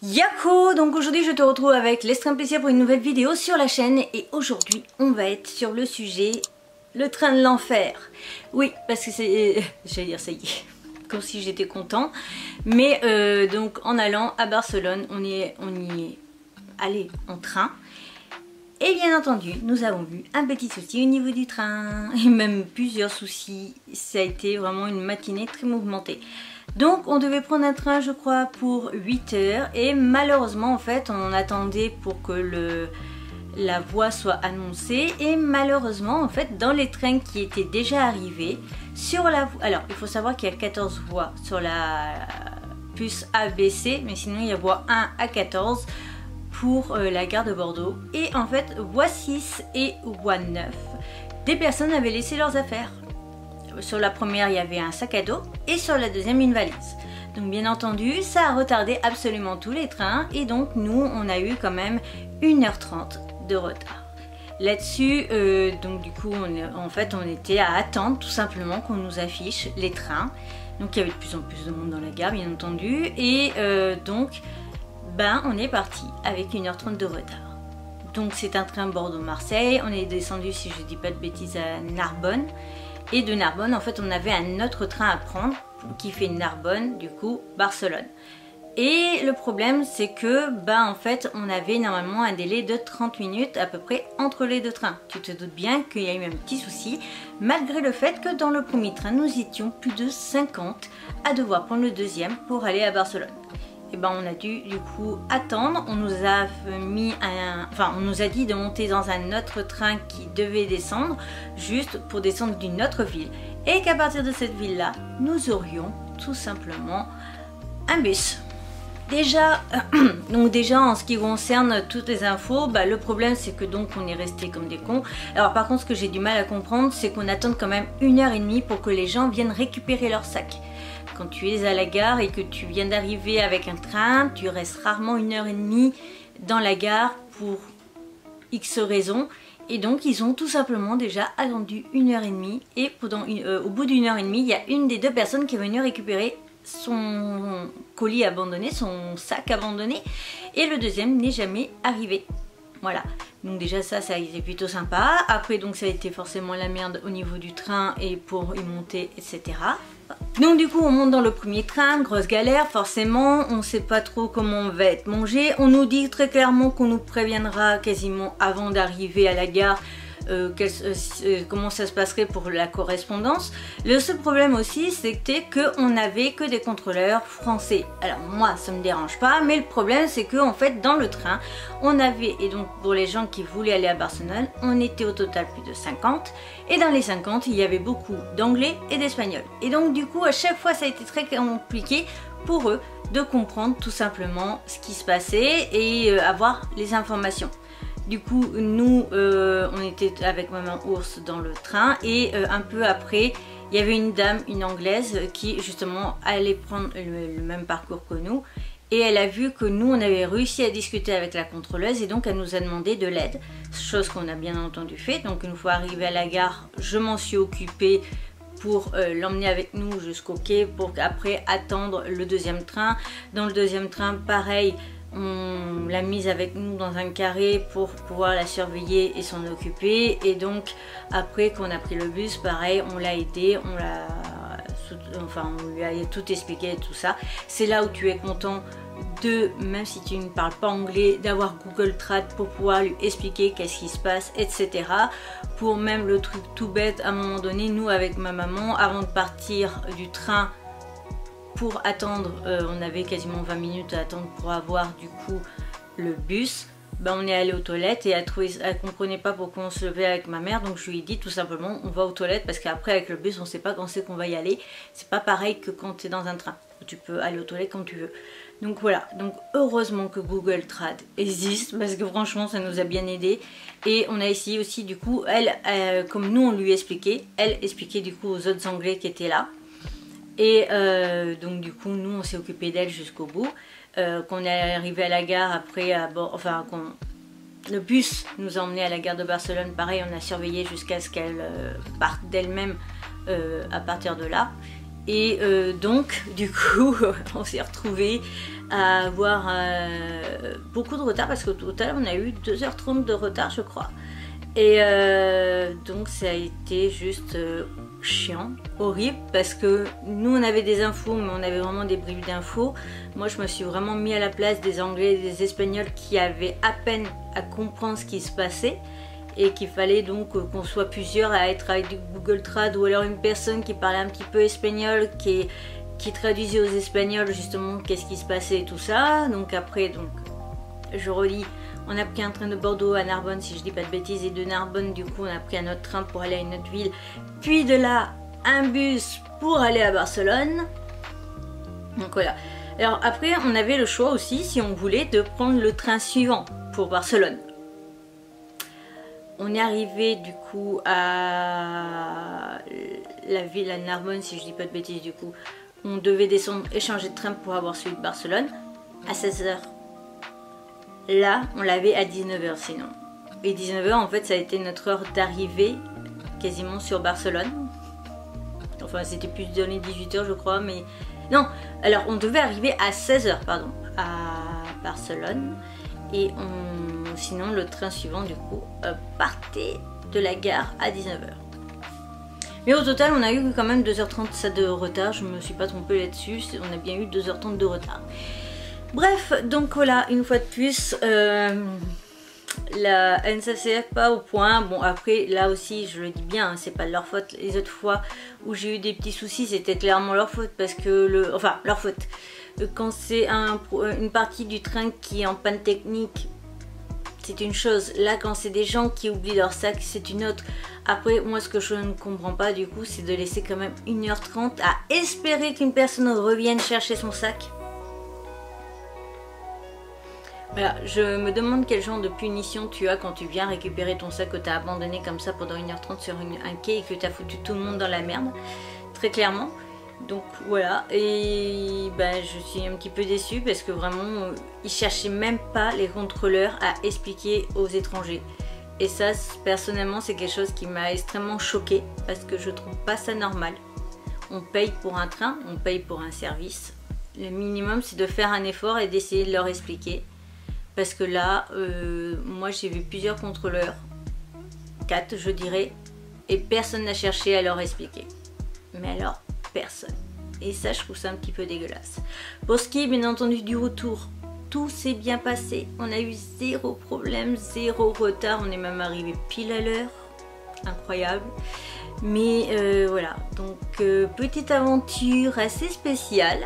Yahoo! Donc aujourd'hui je te retrouve avec l'extrême plaisir pour une nouvelle vidéo sur la chaîne et aujourd'hui on va être sur le sujet le train de l'enfer. Oui, parce que c'est... j'allais dire ça y est, comme si j'étais content. Mais donc en allant à Barcelone, on y est allé en train. Et bien entendu, nous avons eu un petit souci au niveau du train, et même plusieurs soucis. Ça a été vraiment une matinée très mouvementée. Donc on devait prendre un train je crois pour 8 heures et malheureusement en fait on attendait pour que la voie soit annoncée et malheureusement en fait dans les trains qui étaient déjà arrivés sur la voie, alors il faut savoir qu'il y a 14 voies sur la puce ABC mais sinon il y a voie 1 à 14 pour la gare de Bordeaux et en fait voie 6 et voie 9 des personnes avaient laissé leurs affaires. Sur la première il y avait un sac à dos et sur la deuxième une valise. Donc bien entendu ça a retardé absolument tous les trains et donc nous on a eu quand même 1h30 de retard. Là-dessus donc du coup on était à attendre tout simplement qu'on nous affiche les trains. Donc il y avait de plus en plus de monde dans la gare bien entendu et donc on est parti avec 1h30 de retard. Donc c'est un train Bordeaux-Marseille, on est descendu si je dis pas de bêtises à Narbonne. Et de Narbonne, en fait, on avait un autre train à prendre qui fait Narbonne, du coup, Barcelone. Et le problème, c'est que, en fait, on avait normalement un délai de 30 minutes à peu près entre les deux trains. Tu te doutes bien qu'il y a eu un petit souci, malgré le fait que dans le premier train, nous étions plus de 50 à devoir prendre le deuxième pour aller à Barcelone. Et on a dû du coup attendre, on nous a on nous a dit de monter dans un autre train qui devait descendre juste pour descendre d'une autre ville et qu'à partir de cette ville là nous aurions tout simplement un bus. Déjà en ce qui concerne toutes les infos, le problème c'est que donc on est resté comme des cons. Alors par contre ce que j'ai du mal à comprendre c'est qu'on attend quand même 1h30 pour que les gens viennent récupérer leur sac. Quand tu es à la gare et que tu viens d'arriver avec un train, tu restes rarement 1h30 dans la gare pour X raisons. Et donc ils ont tout simplement déjà attendu 1h30 et au bout d'1h30, il y a une des deux personnes qui est venue récupérer son colis abandonné, son sac abandonné et le deuxième n'est jamais arrivé. Voilà, donc déjà ça a été plutôt sympa. Après donc ça a été forcément la merde au niveau du train et pour y monter etc. Donc du coup on monte dans le premier train, grosse galère forcément, on sait pas trop comment on va être mangé. On nous dit très clairement qu'on nous préviendra quasiment avant d'arriver à la gare comment ça se passerait pour la correspondance. Le seul problème aussi c'était qu'on n'avait que des contrôleurs français. Alors moi ça me dérange pas mais le problème c'est que en fait dans le train on avait, et donc pour les gens qui voulaient aller à Barcelone, on était au total plus de 50 et dans les 50 il y avait beaucoup d'anglais et d'espagnol et donc du coup à chaque fois ça a été très compliqué pour eux de comprendre tout simplement ce qui se passait et avoir les informations. Du coup nous on était avec maman ours dans le train et un peu après il y avait une dame, une anglaise qui justement allait prendre le même parcours que nous et elle a vu que nous on avait réussi à discuter avec la contrôleuse et donc elle nous a demandé de l'aide, chose qu'on a bien entendu fait. Donc une fois arrivé à la gare je m'en suis occupée pour l'emmener avec nous jusqu'au quai pour qu'après attendre le deuxième train. Dans le deuxième train pareil, on l'a mise avec nous dans un carré pour pouvoir la surveiller et s'en occuper et donc après qu'on a pris le bus pareil on l'a aidé, on lui a tout expliqué et tout ça. C'est là où tu es content de, même si tu ne parles pas anglais, d'avoir Google Trad pour pouvoir lui expliquer qu'est-ce qui se passe etc. Pour même le truc tout bête, à un moment donné nous avec ma maman avant de partir du train pour attendre, on avait quasiment 20 minutes à attendre pour avoir du coup le bus. On est allé aux toilettes et elle comprenait pas pourquoi on se levait avec ma mère, donc je lui ai dit tout simplement on va aux toilettes parce qu'après avec le bus on sait pas quand c'est qu'on va y aller. C'est pas pareil que quand tu es dans un train où tu peux aller aux toilettes quand tu veux. Donc voilà, donc heureusement que Google Trad existe parce que franchement ça nous a bien aidé. Et on a essayé aussi du coup, comme nous on lui expliquait, elle expliquait du coup aux autres anglais qui étaient là. Et donc du coup nous on s'est occupé d'elle jusqu'au bout. Qu'on est arrivé à la gare après, le bus nous a emmené à la gare de Barcelone, pareil on a surveillé jusqu'à ce qu'elle parte d'elle-même à partir de là. Et donc du coup on s'est retrouvés à avoir beaucoup de retard parce qu'au total on a eu 2h30 de retard je crois. Et donc ça a été juste chiant, horrible, parce que nous on avait des infos mais on avait vraiment des bribes d'infos. Moi je me suis vraiment mis à la place des Anglais et des Espagnols qui avaient à peine à comprendre ce qui se passait et qu'il fallait donc qu'on soit plusieurs à être avec du Google Trad ou alors une personne qui parlait un petit peu espagnol qui traduisait aux Espagnols justement qu'est-ce qui se passait et tout ça. Donc après, donc je redis, on a pris un train de Bordeaux à Narbonne si je dis pas de bêtises, et de Narbonne du coup on a pris un autre train pour aller à une autre ville, puis de là un bus pour aller à Barcelone. Donc voilà. Alors après on avait le choix aussi si on voulait de prendre le train suivant pour Barcelone. On est arrivé du coup à la ville à Narbonne si je dis pas de bêtises du coup. On devait descendre et changer de train pour avoir celui de Barcelone à 16h. Là, on l'avait à 19h sinon. Et 19h, en fait, ça a été notre heure d'arrivée quasiment sur Barcelone. Enfin, c'était plus dans les 18h, je crois, mais... Non, alors, on devait arriver à 16h, pardon, à Barcelone. Et sinon, le train suivant, du coup, partait de la gare à 19h. Mais au total, on a eu quand même 2h30 de retard. Je me suis pas trompée là-dessus. On a bien eu 2h30 de retard. Bref, donc voilà, une fois de plus, la NSCF pas au point. Bon, après, là aussi, je le dis bien, hein, c'est pas de leur faute. Les autres fois où j'ai eu des petits soucis, c'était clairement leur faute parce que enfin, leur faute. Quand c'est une partie du train qui est en panne technique, c'est une chose. Là, quand c'est des gens qui oublient leur sac, c'est une autre. Après, moi, ce que je ne comprends pas, du coup, c'est de laisser quand même 1h30 à espérer qu'une personne revienne chercher son sac. Voilà, je me demande quel genre de punition tu as quand tu viens récupérer ton sac que tu as abandonné comme ça pendant 1h30 sur un quai et que tu as foutu tout le monde dans la merde. Très clairement. Donc voilà, et ben, je suis un petit peu déçue parce que vraiment, ils cherchaient même pas les contrôleurs à expliquer aux étrangers. Et ça, personnellement, c'est quelque chose qui m'a extrêmement choquée parce que je trouve pas ça normal. On paye pour un train, on paye pour un service. Le minimum, c'est de faire un effort et d'essayer de leur expliquer. Parce que là, moi j'ai vu plusieurs contrôleurs, 4 je dirais, et personne n'a cherché à leur expliquer. Mais alors, personne. Et ça, je trouve ça un petit peu dégueulasse. Pour ce qui est bien entendu du retour, tout s'est bien passé. On a eu zéro problème, zéro retard. On est même arrivé pile à l'heure. Incroyable. Mais voilà, donc petite aventure assez spéciale.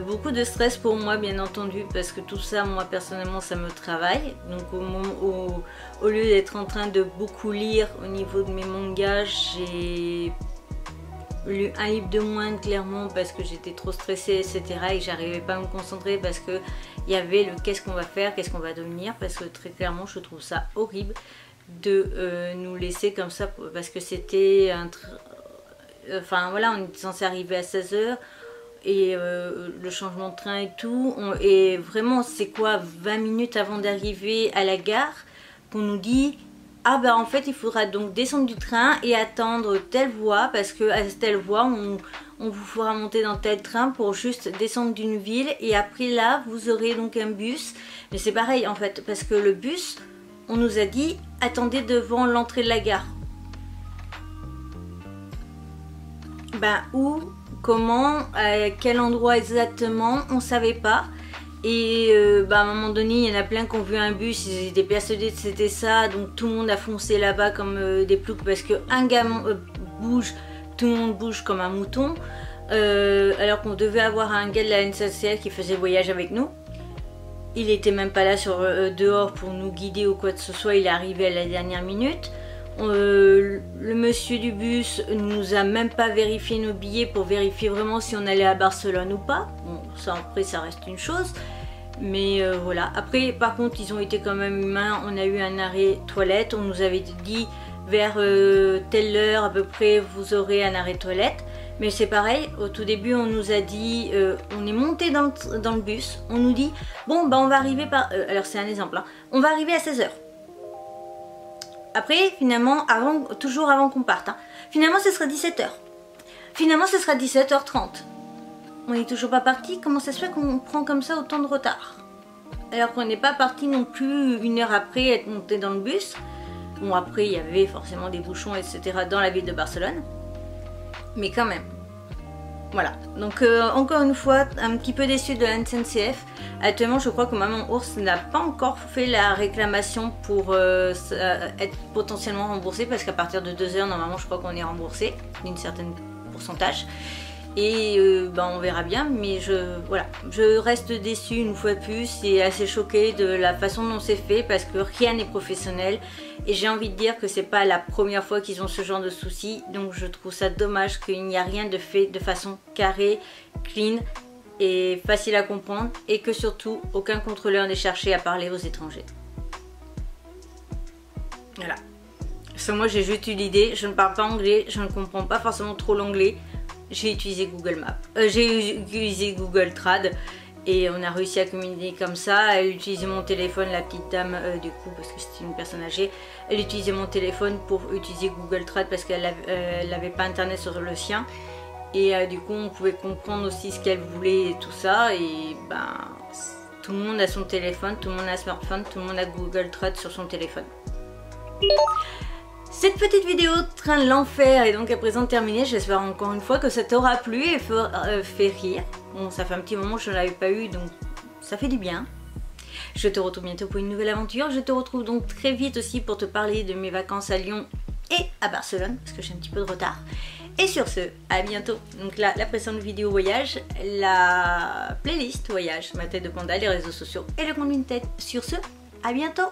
Beaucoup de stress pour moi bien entendu parce que tout ça, moi personnellement, ça me travaille. Donc au lieu d'être en train de beaucoup lire au niveau de mes mangas, j'ai lu un livre de moins clairement parce que j'étais trop stressée, etc. Et que j'arrivais pas à me concentrer parce que il y avait le qu'est-ce qu'on va faire, qu'est-ce qu'on va devenir, parce que très clairement je trouve ça horrible de nous laisser comme ça parce que c'était enfin voilà, on était censé arriver à 16h et le changement de train et tout, et vraiment c'est quoi 20 minutes avant d'arriver à la gare qu'on nous dit ah bah en fait il faudra donc descendre du train et attendre telle voie parce que à telle voie on vous fera monter dans tel train pour juste descendre d'une ville et après là vous aurez donc un bus. Mais c'est pareil en fait parce que le bus on nous a dit attendez devant l'entrée de la gare. Ben où, comment, à quel endroit exactement, on savait pas. Et à un moment donné, il y en a plein qui ont vu un bus, ils étaient persuadés que c'était ça, donc tout le monde a foncé là-bas comme des ploucs parce qu'un gamin bouge, tout le monde bouge comme un mouton. Alors qu'on devait avoir un gars de la NSCF qui faisait le voyage avec nous. Il était même pas là dehors pour nous guider ou quoi que ce soit, il est arrivé à la dernière minute. Le monsieur du bus nous a même pas vérifié nos billets pour vérifier vraiment si on allait à Barcelone ou pas. Bon, ça après ça reste une chose, mais voilà. Après par contre ils ont été quand même humains, on a eu un arrêt toilette, on nous avait dit vers telle heure à peu près vous aurez un arrêt toilette. Mais c'est pareil, au tout début on nous a dit, on est monté dans le bus, on nous dit bon bah on va arriver par, alors c'est un exemple, hein, on va arriver à 16h. Après, finalement, toujours avant qu'on parte, hein, finalement ce sera 17h. Finalement ce sera 17h30. On n'est toujours pas parti. Comment ça se fait qu'on prend comme ça autant de retard? Alors qu'on n'est pas parti non plus 1 heure après être monté dans le bus. Bon, après il y avait forcément des bouchons etc. dans la ville de Barcelone. Mais quand même. Voilà, donc encore une fois, un petit peu déçu de la SNCF. Actuellement, je crois que Maman Ours n'a pas encore fait la réclamation pour être potentiellement remboursé, parce qu'à partir de 2 heures, normalement, je crois qu'on est remboursé d'une certaine pourcentage. Et on verra bien, mais voilà, je reste déçue une fois de plus et assez choquée de la façon dont c'est fait, parce que rien n'est professionnel et j'ai envie de dire que c'est pas la première fois qu'ils ont ce genre de soucis, donc je trouve ça dommage qu'il n'y a rien de fait de façon carrée, clean et facile à comprendre, et que surtout aucun contrôleur n'ait cherché à parler aux étrangers. Voilà. Parce que moi j'ai juste eu l'idée, je ne parle pas anglais, je ne comprends pas forcément trop l'anglais. J'ai utilisé Google Maps, j'ai utilisé Google Trad et on a réussi à communiquer comme ça. Elle utilisait mon téléphone, la petite dame du coup, parce que c'était une personne âgée. Elle utilisait mon téléphone pour utiliser Google Trad parce qu'elle n'avait pas internet sur le sien. Et du coup on pouvait comprendre aussi ce qu'elle voulait et tout ça. Et tout le monde a son téléphone, tout le monde a un smartphone, tout le monde a Google Trad sur son téléphone. Cette petite vidéo train de l'enfer est donc à présent terminée. J'espère encore une fois que ça t'aura plu et fait rire. Bon, ça fait un petit moment que je ne l'avais pas eu, donc ça fait du bien. Je te retrouve bientôt pour une nouvelle aventure. Je te retrouve donc très vite aussi pour te parler de mes vacances à Lyon et à Barcelone, parce que j'ai un petit peu de retard. Et sur ce, à bientôt. Donc là, la précédente vidéo voyage, la playlist voyage, ma tête de panda, les réseaux sociaux et le compte Vinted. Sur ce, à bientôt.